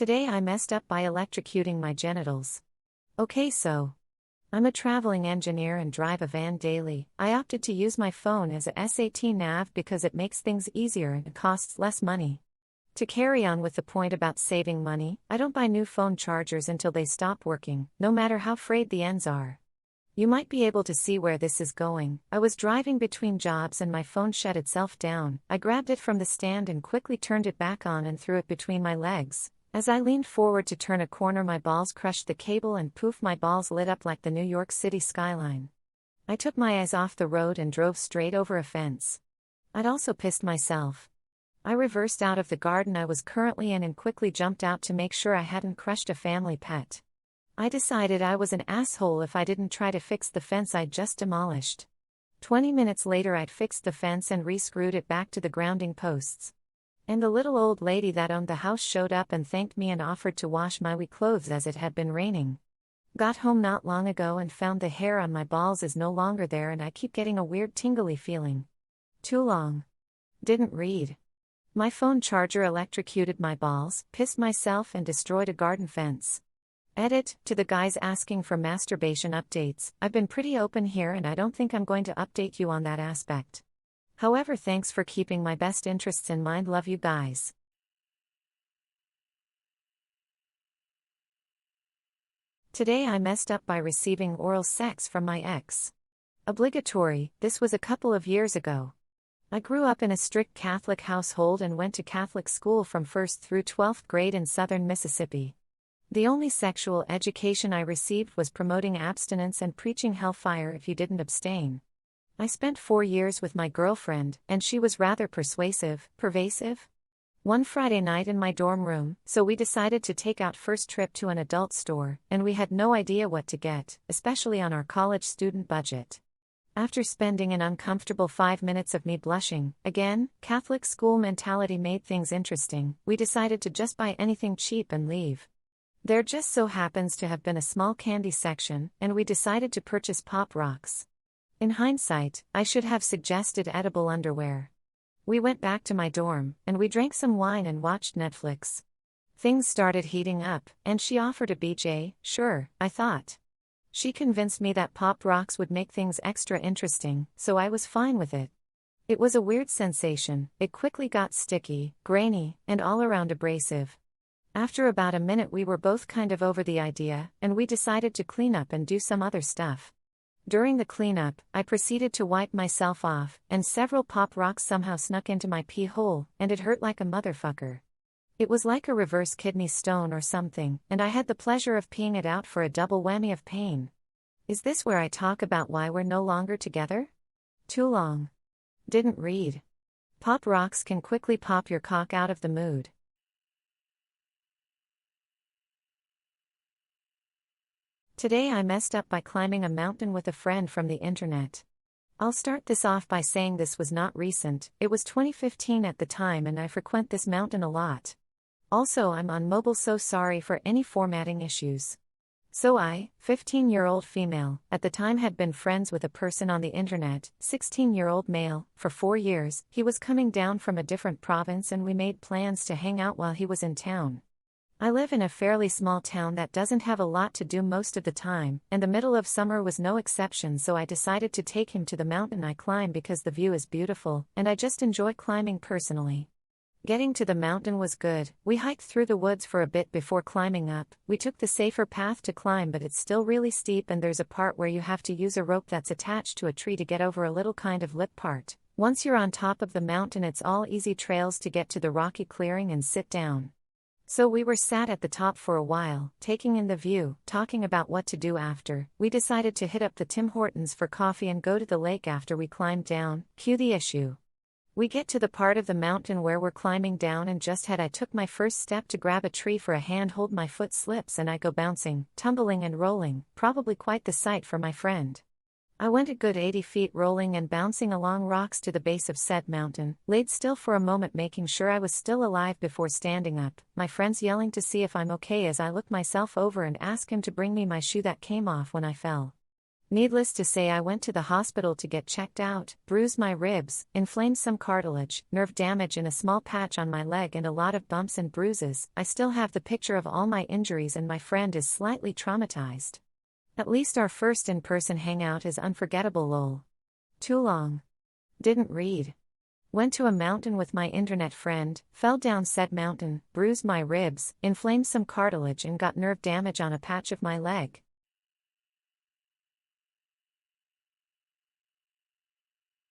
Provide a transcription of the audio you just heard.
Today I messed up by electrocuting my genitals. Okay, so I'm a traveling engineer and drive a van daily. I opted to use my phone as a SAT nav because it makes things easier and costs less money. To carry on with the point about saving money, I don't buy new phone chargers until they stop working, no matter how frayed the ends are. You might be able to see where this is going. I was driving between jobs and my phone shut itself down. I grabbed it from the stand and quickly turned it back on and threw it between my legs. As I leaned forward to turn a corner, my balls crushed the cable and poof, my balls lit up like the New York City skyline. I took my eyes off the road and drove straight over a fence. I'd also pissed myself. I reversed out of the garden I was currently in and quickly jumped out to make sure I hadn't crushed a family pet. I decided I was an asshole if I didn't try to fix the fence I'd just demolished. 20 minutes later I'd fixed the fence and re-screwed it back to the grounding posts. And the little old lady that owned the house showed up and thanked me and offered to wash my wee clothes as it had been raining. Got home not long ago and found the hair on my balls is no longer there and I keep getting a weird tingly feeling. Too long. Didn't read. My phone charger electrocuted my balls, pissed myself and destroyed a garden fence. Edit, to the guys asking for masturbation updates, I've been pretty open here and I don't think I'm going to update you on that aspect. However, thanks for keeping my best interests in mind. Love you guys. Today I messed up by receiving oral sex from my ex. Obligatory, this was a couple of years ago. I grew up in a strict Catholic household and went to Catholic school from 1st through 12th grade in southern Mississippi. The only sexual education I received was promoting abstinence and preaching hellfire if you didn't abstain. I spent 4 years with my girlfriend, and she was rather pervasive. One Friday night in my dorm room, so we decided to take out first trip to an adult store, and we had no idea what to get, especially on our college student budget. After spending an uncomfortable 5 minutes of me blushing, again, Catholic school mentality made things interesting, we decided to just buy anything cheap and leave. There just so happens to have been a small candy section, and we decided to purchase Pop Rocks. In hindsight, I should have suggested edible underwear. We went back to my dorm, and we drank some wine and watched Netflix. Things started heating up, and she offered a BJ. Sure, I thought. She convinced me that Pop Rocks would make things extra interesting, so I was fine with it. It was a weird sensation. It quickly got sticky, grainy, and all around abrasive. After about a minute we were both kind of over the idea, and we decided to clean up and do some other stuff. During the cleanup, I proceeded to wipe myself off, and several Pop Rocks somehow snuck into my pee hole, and it hurt like a motherfucker. It was like a reverse kidney stone or something, and I had the pleasure of peeing it out for a double whammy of pain. Is this where I talk about why we're no longer together? Too long. Didn't read. Pop Rocks can quickly pop your cock out of the mood. Today I messed up by climbing a mountain with a friend from the internet. I'll start this off by saying this was not recent, it was 2015 at the time and I frequent this mountain a lot. Also I'm on mobile, so sorry for any formatting issues. So I, 15-year-old female, at the time had been friends with a person on the internet, 16-year-old male, for 4 years. He was coming down from a different province and we made plans to hang out while he was in town. I live in a fairly small town that doesn't have a lot to do most of the time, and the middle of summer was no exception, so I decided to take him to the mountain I climb because the view is beautiful, and I just enjoy climbing personally. Getting to the mountain was good. We hiked through the woods for a bit before climbing up. We took the safer path to climb, but it's still really steep and there's a part where you have to use a rope that's attached to a tree to get over a little kind of lip part. Once you're on top of the mountain it's all easy trails to get to the rocky clearing and sit down. So we were sat at the top for a while, taking in the view, talking about what to do after. We decided to hit up the Tim Hortons for coffee and go to the lake after we climbed down. Cue the issue. We get to the part of the mountain where we're climbing down and just I took my first step to grab a tree for a handhold, my foot slips and I go bouncing, tumbling and rolling, probably quite the sight for my friend. I went a good 80 feet rolling and bouncing along rocks to the base of said mountain, laid still for a moment making sure I was still alive before standing up, my friends yelling to see if I'm okay as I look myself over and ask him to bring me my shoe that came off when I fell. Needless to say, I went to the hospital to get checked out, bruised my ribs, inflamed some cartilage, nerve damage in a small patch on my leg, and a lot of bumps and bruises. I still have the picture of all my injuries, and my friend is slightly traumatized. At least our first in-person hangout is unforgettable lol. Too long. Didn't read. Went to a mountain with my internet friend, fell down said mountain, bruised my ribs, inflamed some cartilage, and got nerve damage on a patch of my leg.